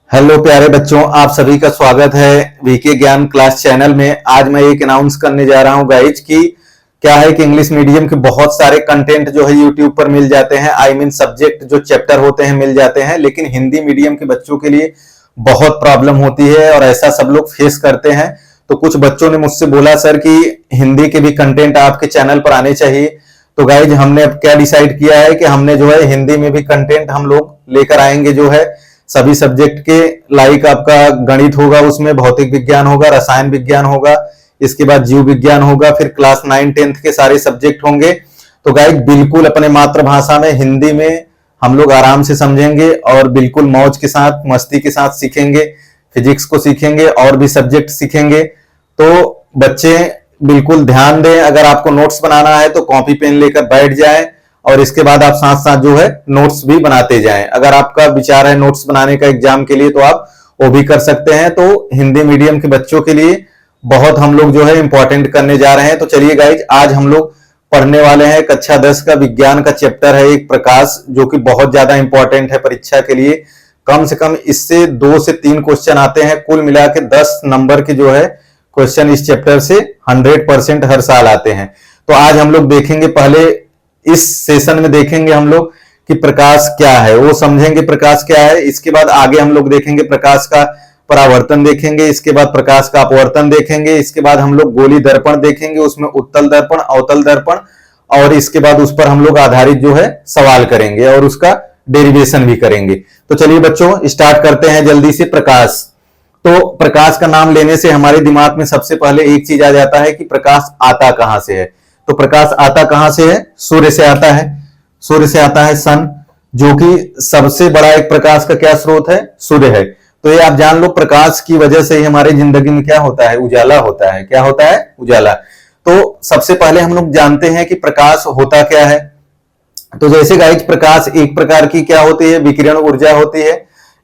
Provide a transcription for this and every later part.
Hello प्यारे बच्चों, आप सभी का स्वागत है वीके ज्ञान क्लास चैनल में। आज मैं एक अनाउंस करने जा रहा हूं गाइज कि क्या है कि इंग्लिश मीडियम के बहुत सारे कंटेंट जो है यूट्यूब पर मिल जाते हैं। आई मीन सब्जेक्ट जो चैप्टर होते हैं मिल जाते हैं, लेकिन हिंदी मीडियम के बच्चों के लिए बहुत प्रॉब्लम होती है और ऐसा सब लोग फेस करते हैं। तो कुछ बच्चों ने मुझसे बोला सर कि हिंदी के भी कंटेंट आपके चैनल पर आने चाहिए। तो गाइज हमने अब क्या डिसाइड किया है कि हमने जो है हिंदी में भी कंटेंट हम लोग लेकर आएंगे। जो है सभी सब्जेक्ट के लाइक आपका गणित होगा, उसमें भौतिक विज्ञान होगा, रसायन विज्ञान होगा, इसके बाद जीव विज्ञान होगा, फिर क्लास 9 10th के सारे सब्जेक्ट होंगे। तो गाइस बिल्कुल अपने मातृभाषा में हिंदी में हम लोग आराम से समझेंगे और बिल्कुल मौज के साथ मस्ती के साथ सीखेंगे। फिजिक्स को सीखेंगे और भी सब्जेक्ट सीखेंगे। तो बच्चे बिल्कुल ध्यान दें, अगर आपको नोट्स बनाना है तो कॉपी पेन लेकर बैठ जाएं और इसके बाद आप साथ साथ जो है नोट्स भी बनाते जाएं। अगर आपका विचार है नोट्स बनाने का एग्जाम के लिए तो आप वो भी कर सकते हैं। तो हिंदी मीडियम के बच्चों के लिए बहुत हम लोग जो है इंपॉर्टेंट करने जा रहे हैं। तो चलिए गाइज, आज हम लोग पढ़ने वाले हैं कक्षा 10 का विज्ञान का चैप्टर है एक प्रकाश, जो कि बहुत ज्यादा इंपॉर्टेंट है परीक्षा के लिए। कम से कम इससे 2 से 3 क्वेश्चन आते हैं। कुल मिला के 10 नंबर के जो है क्वेश्चन इस चैप्टर से 100% हर साल आते हैं। तो आज हम लोग देखेंगे, पहले इस सेशन में देखेंगे हम लोग कि प्रकाश क्या है, वो समझेंगे प्रकाश क्या है। इसके बाद आगे हम लोग देखेंगे प्रकाश का परावर्तन देखेंगे, इसके बाद प्रकाश का अपवर्तन देखेंगे, इसके बाद हम लोग गोली दर्पण देखेंगे, उसमें उत्तल दर्पण अवतल दर्पण, और इसके बाद उस पर हम लोग आधारित जो है सवाल करेंगे और उसका डेरिवेशन भी करेंगे। तो चलिए बच्चों स्टार्ट करते हैं जल्दी से। प्रकाश, तो प्रकाश का नाम लेने से हमारे दिमाग में सबसे पहले एक चीज आ जाता है कि प्रकाश आता कहां से है। तो प्रकाश आता कहां से है? सूर्य से आता है। सूर्य से आता है सन, जो कि सबसे बड़ा एक प्रकाश का क्या स्रोत है? सूर्य है। तो ये आप जान लो, प्रकाश की वजह से ही हमारी जिंदगी में क्या होता है? उजाला होता है। क्या होता है? उजाला। तो सबसे पहले हम लोग जानते हैं कि प्रकाश होता क्या है। तो जैसे गाइस, प्रकाश एक प्रकार की क्या होती है? विकिरण ऊर्जा होती है।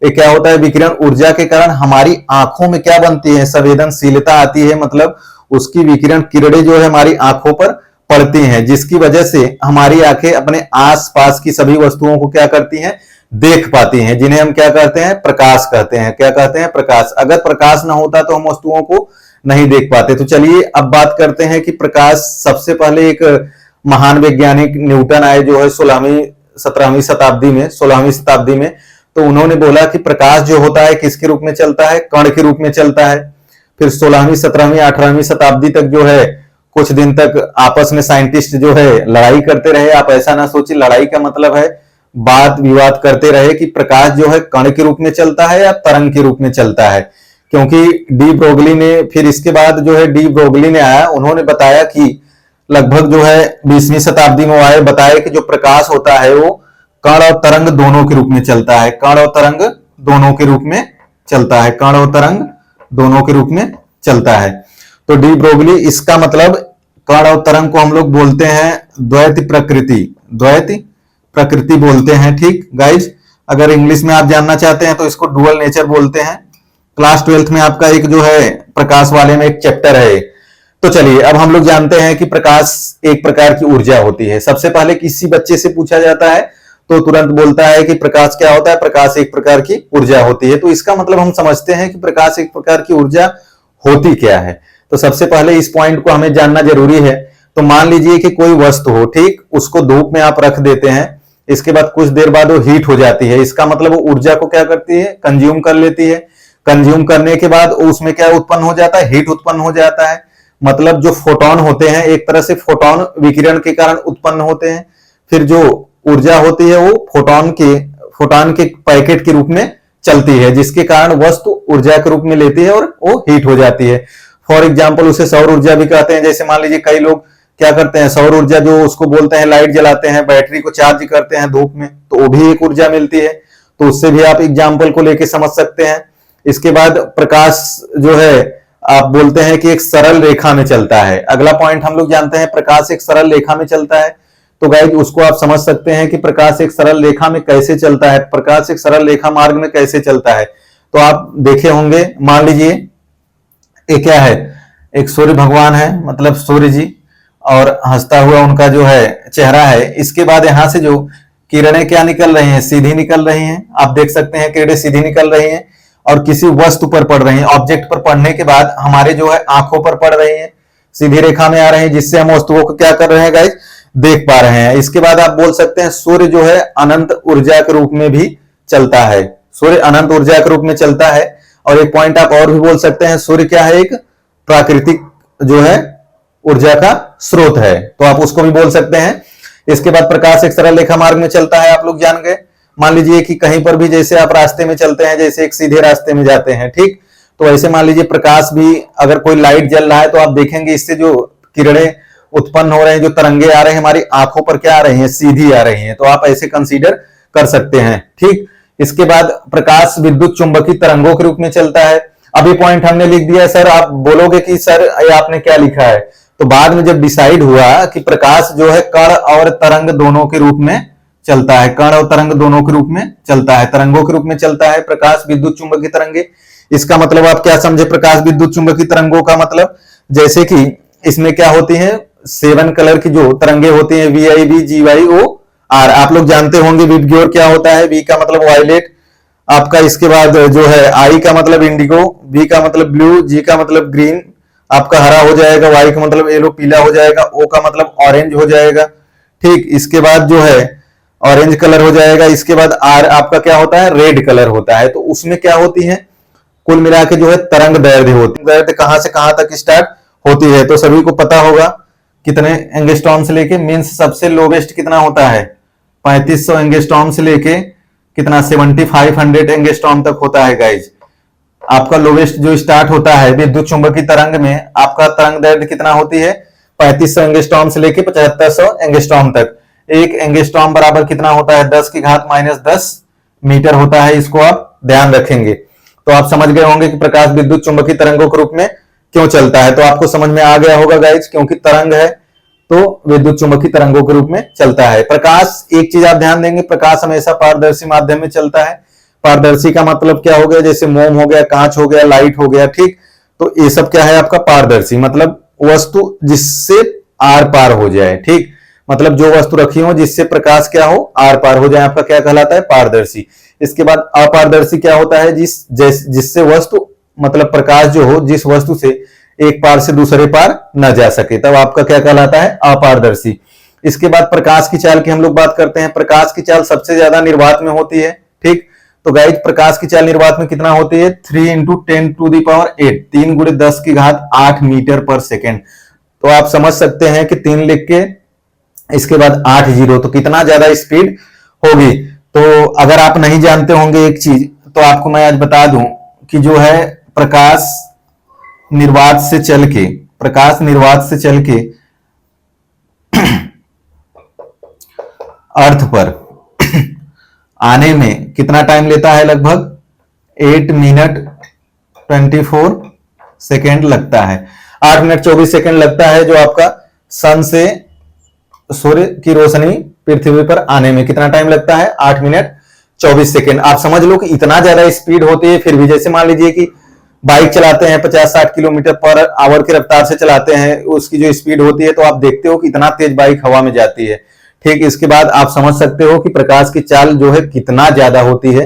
ये क्या होता है? विकिरण ऊर्जा के कारण हमारी आंखों में क्या बनती है? संवेदनशीलता आती है। मतलब उसकी विकिरण किरणें जो है हमारी आंखों पर पड़ती हैं, जिसकी वजह से हमारी आंखें अपने आसपास की सभी वस्तुओं को क्या करती हैं? देख पाती हैं, जिन्हें हम क्या कहते हैं? प्रकाश कहते हैं। क्या कहते हैं? प्रकाश। अगर प्रकाश ना होता तो हम वस्तुओं को नहीं देख पाते। तो चलिए अब बात करते हैं कि प्रकाश, सबसे पहले एक महान वैज्ञानिक न्यूटन आए जो है 16वीं शताब्दी में 16वीं शताब्दी में। तो उन्होंने बोला कि प्रकाश जो होता है किसके रूप में चलता है? कण के रूप में चलता है। फिर 16वीं 17वीं 18वीं शताब्दी तक जो है कुछ दिन तक आपस में साइंटिस्ट जो है लड़ाई करते रहे। आप ऐसा ना सोचिए लड़ाई का मतलब है वाद विवाद करते रहे कि प्रकाश जो है कण के रूप में चलता है या तरंग के रूप में चलता है। क्योंकि डी ब्रोगली ने, फिर इसके बाद जो है डी ब्रोगली ने आया, उन्होंने बताया कि लगभग जो है 20वीं शताब्दी में आए, बताया कि जो प्रकाश होता है वो कण और तरंग दोनों के रूप में चलता है। कण और तरंग दोनों के रूप में चलता है। कण और तरंग दोनों के रूप में चलता है। तो डी ब्रोगली, इसका मतलब कण और तरंग को हम लोग बोलते हैं द्वैत प्रकृति। द्वैत प्रकृति बोलते हैं। ठीक गाइज, अगर इंग्लिश में आप जानना चाहते हैं तो इसको डुअल नेचर बोलते हैं। क्लास 12th में आपका एक जो है प्रकाश वाले में एक चैप्टर है। तो चलिए अब हम लोग जानते हैं कि प्रकाश एक प्रकार की ऊर्जा होती है। सबसे पहले किसी बच्चे से पूछा जाता है तो तुरंत बोलता है कि प्रकाश क्या होता है? प्रकाश एक प्रकार की ऊर्जा होती है। तो इसका मतलब हम समझते हैं कि प्रकाश एक प्रकार की ऊर्जा होती क्या है। तो सबसे पहले इस पॉइंट को हमें जानना जरूरी है। तो मान लीजिए कि कोई वस्तु हो, ठीक, उसको धूप में आप रख देते हैं, इसके बाद कुछ देर बाद वो हीट हो जाती है। इसका मतलब वो ऊर्जा को क्या करती है? कंज्यूम कर लेती है। कंज्यूम करने के बाद उसमें क्या उत्पन्न हो जाता है? हीट उत्पन्न हो जाता है। मतलब जो फोटोन होते हैं, एक तरह से फोटोन विकिरण के कारण उत्पन्न होते हैं। फिर जो ऊर्जा होती है वो फोटोन के पैकेट के रूप में चलती है, जिसके कारण वस्तु ऊर्जा के रूप में लेती है और वो हीट हो जाती है। फॉर एग्जाम्पल उसे सौर ऊर्जा भी कहते हैं। जैसे मान लीजिए कई लोग क्या करते हैं, सौर ऊर्जा जो उसको बोलते हैं, लाइट जलाते हैं, बैटरी को चार्ज करते हैं धूप में, तो वो भी एक ऊर्जा मिलती है। तो उससे भी आप एग्जाम्पल को लेके समझ सकते हैं। इसके बाद प्रकाश जो है आप बोलते हैं कि एक सरल रेखा में चलता है। अगला पॉइंट हम लोग जानते हैं प्रकाश एक सरल रेखा में चलता है। तो गाइस उसको आप समझ सकते हैं कि प्रकाश एक सरल रेखा में कैसे चलता है, प्रकाश एक सरल रेखा मार्ग में कैसे चलता है। तो आप देखे होंगे, मान लीजिए ये क्या है? एक सूर्य भगवान है, मतलब सूर्य जी, और हंसता हुआ उनका जो है चेहरा है। इसके बाद यहां से जो किरणें क्या निकल रही हैं? सीधी निकल रही हैं। आप देख सकते हैं किरणें सीधी निकल रही हैं। और किसी वस्तु पर पड़ रही हैं, ऑब्जेक्ट पर पड़ने के बाद हमारे जो है आंखों पर पड़ रही हैं, सीधी रेखा में आ रहे हैं, जिससे हम वस्तुओं को क्या कर रहे हैं गाइस, देख पा रहे हैं। इसके बाद आप बोल सकते हैं सूर्य जो है अनंत ऊर्जा के रूप में भी चलता है, सूर्य अनंत ऊर्जा के रूप में चलता है। और एक पॉइंट आप और भी बोल सकते हैं, सूर्य क्या है, एक प्राकृतिक जो है ऊर्जा का स्रोत है, तो आप उसको भी बोल सकते हैं। इसके बाद प्रकाश एक सरल रेखा मार्ग में चलता है, आप लोग जान गए। मान लीजिए कि कहीं पर भी जैसे आप रास्ते में चलते हैं, जैसे एक सीधे रास्ते में जाते हैं, ठीक, तो ऐसे मान लीजिए प्रकाश भी, अगर कोई लाइट जल रहा है तो आप देखेंगे इससे जो किरणें उत्पन्न हो रहे हैं, जो तरंगे आ रहे हैं हमारी आंखों पर क्या आ रही हैं, सीधी आ रही हैं, तो आप ऐसे कंसीडर कर सकते हैं, ठीक। इसके बाद प्रकाश विद्युत चुंबकीय तरंगों के रूप में चलता है। अभी पॉइंट हमने लिख दिया सर, आप बोलोगे कि सर ये आपने क्या लिखा है, तो बाद में जब डिसाइड हुआ कि प्रकाश जो है कण और तरंग दोनों के रूप में चलता है, कण और तरंग दोनों के रूप में चलता है, तरंगों के रूप में चलता है प्रकाश विद्युत चुंबकीय तरंगे। इसका मतलब आप क्या समझे, प्रकाश विद्युत चुंबकीय तरंगों का मतलब, जैसे कि इसमें क्या होती है, 7 कलर की जो तरंगे होती हैं, VIV GYO R, आप लोग जानते होंगे। विबग्योर क्या होता है, V का मतलब वायलेट आपका, इसके बाद जो है I का मतलब इंडिगो, B का मतलब ब्लू, G का मतलब ग्रीन आपका हरा हो जाएगा, Y का मतलब येलो पीला हो जाएगा, O का मतलब ऑरेंज हो जाएगा, ठीक। इसके बाद जो है ऑरेंज कलर हो जाएगा। इसके बाद R आपका क्या होता है, रेड कलर होता है। तो उसमें क्या होती है, कुल मिला के जो है तरंग दैर्ध्य होती है। दैर्ध्य कहां से कहां तक स्टार्ट होती है, तो सभी को पता होगा कितने एंगस्ट्रॉम से लेके, मींस सबसे लोवेस्ट कितना होता है, 3500 एंगस्ट्रॉम से लेके कितना 7500 एंगस्ट्रॉम तक होता है गाइज। आपका लोवेस्ट जो स्टार्ट होता है विद्युत चुंबकीय तरंग में, आपका तरंग दैर्ध्य कितना होती है, 3500 एंगस्ट्रॉम से लेके 7500 एंगस्ट्रॉम तक। एक एंगस्ट्रॉम बराबर कितना होता है, 10 की घात -10 मीटर होता है, इसको आप ध्यान रखेंगे। तो आप समझ गए होंगे कि प्रकाश विद्युत चुंबकीय तरंगों के रूप में क्यों चलता है। तो आपको समझ में आ गया होगा गाइज, क्योंकि तरंग है तो विद्युत चुंबकीय तरंगों के रूप में चलता है। प्रकाश, एक चीज आप ध्यान देंगे, प्रकाश हमेशा पारदर्शी माध्यम में चलता है। पारदर्शी का मतलब क्या हो गया, जैसे मोम हो गया, कांच हो गया, लाइट हो गया, ठीक। तो ये सब क्या है आपका पारदर्शी, मतलब वस्तु जिससे आर पार हो जाए, ठीक, मतलब जो वस्तु रखी हो जिससे प्रकाश क्या हो, आर पार हो जाए, आपका क्या कहलाता है, पारदर्शी। इसके बाद अपारदर्शी क्या होता है, जिससे वस्तु मतलब प्रकाश जो हो जिस वस्तु से एक पार से दूसरे पार न जा सके, तब आपका क्या कहलाता है, अपारदर्शी। इसके बाद प्रकाश की चाल की हम लोग बात करते हैं। प्रकाश की चाल सबसे ज्यादा निर्वात में होती है, ठीक। तो गाइज प्रकाश की चाल निर्वात में कितना होती है, 3 × 10⁸, 3 × 10 की घात 8 मीटर पर सेकेंड। तो आप समझ सकते हैं कि 3 लिख के इसके बाद 8 जीरो, तो कितना ज्यादा स्पीड होगी। तो अगर आप नहीं जानते होंगे एक चीज, तो आपको मैं आज बता दूं कि जो है प्रकाश निर्वात से चल के, प्रकाश निर्वात से चल के अर्थ पर आने में कितना टाइम लेता है, लगभग 8 मिनट 24 सेकेंड लगता है। 8 मिनट 24 सेकेंड लगता है जो आपका सन से सूर्य की रोशनी पृथ्वी पर आने में कितना टाइम लगता है, 8 मिनट 24 सेकेंड। आप समझ लो कि इतना ज्यादा स्पीड होती है, फिर भी जैसे मान लीजिए कि बाइक चलाते हैं 50-60 किलोमीटर पर आवर की रफ्तार से चलाते हैं, उसकी जो स्पीड होती है, तो आप देखते हो कि इतना तेज बाइक हवा में जाती है, ठीक। इसके बाद आप समझ सकते हो कि प्रकाश की चाल जो है कितना ज्यादा होती है।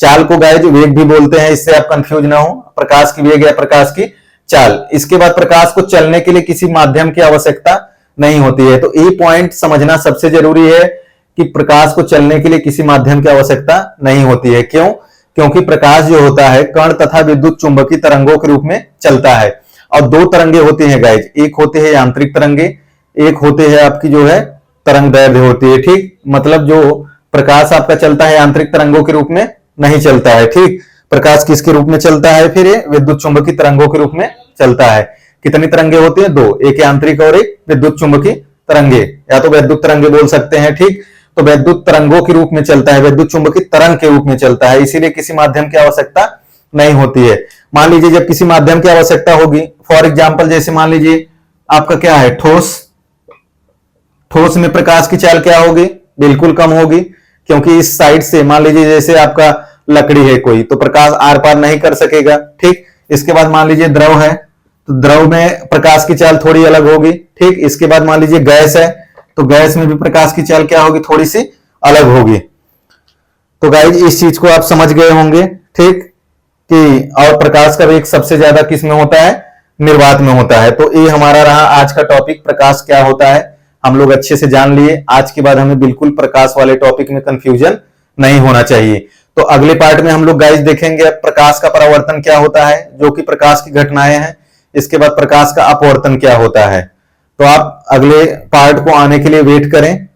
चाल को गाइज वेग भी बोलते हैं, इससे आप कंफ्यूज ना हो, प्रकाश की वेग या प्रकाश की चाल। इसके बाद प्रकाश को चलने के लिए किसी माध्यम की आवश्यकता नहीं होती है। तो ये पॉइंट समझना सबसे जरूरी है कि प्रकाश को चलने के लिए किसी माध्यम की आवश्यकता नहीं होती है। क्यों? क्योंकि प्रकाश जो होता है कण तथा विद्युत चुंबकीय तरंगों के रूप में चलता है। और दो तरंगे होती हैं गाइज, एक होते हैं यांत्रिक तरंगे, एक होते हैं आपकी जो है तरंग दैर्ध्य होती है, ठीक। मतलब जो प्रकाश आपका चलता है यांत्रिक तरंगों के रूप में नहीं चलता है, ठीक। प्रकाश किसके रूप में चलता है, फिर ये विद्युत चुंबकीय तरंगों के रूप में चलता है। कितनी तरंगे होती हैं? दो, एक यांत्रिक और एक विद्युत चुंबकीय तरंगे, या तो विद्युत तरंगे बोल सकते हैं, ठीक। तो विद्युत तरंगों के रूप में चलता है, विद्युत चुंबकीय तरंग के रूप में चलता है, इसीलिए किसी माध्यम की आवश्यकता नहीं होती है। मान लीजिए जब किसी माध्यम की आवश्यकता होगी, फॉर एग्जाम्पल जैसे मान लीजिए आपका क्या है ठोस, ठोस में प्रकाश की चाल क्या होगी? बिल्कुल कम होगी, क्योंकि इस साइड से मान लीजिए जैसे आपका लकड़ी है कोई, तो प्रकाश आर पार नहीं कर सकेगा, ठीक। इसके बाद मान लीजिए द्रव है, तो द्रव में प्रकाश की चाल थोड़ी अलग होगी, ठीक। इसके बाद मान लीजिए गैस है, तो गैस में भी प्रकाश की चाल क्या होगी? थोड़ी सी अलग होगी। तो गाइज इस चीज को आप समझ गए होंगे, ठीक। कि और प्रकाश का वेग सबसे ज्यादा किस में होता है? निर्वात में होता है। तो ये हमारा रहा आज का टॉपिक, प्रकाश क्या होता है हम लोग अच्छे से जान लिए। आज के बाद हमें बिल्कुल प्रकाश वाले टॉपिक में कंफ्यूजन नहीं होना चाहिए। तो अगले पार्ट में हम लोग गाइस देखेंगे प्रकाश का परावर्तन क्या होता है, जो कि प्रकाश की घटनाएं हैं। इसके बाद प्रकाश का अपवर्तन क्या होता है। तो आप अगले पार्ट को आने के लिए वेट करें।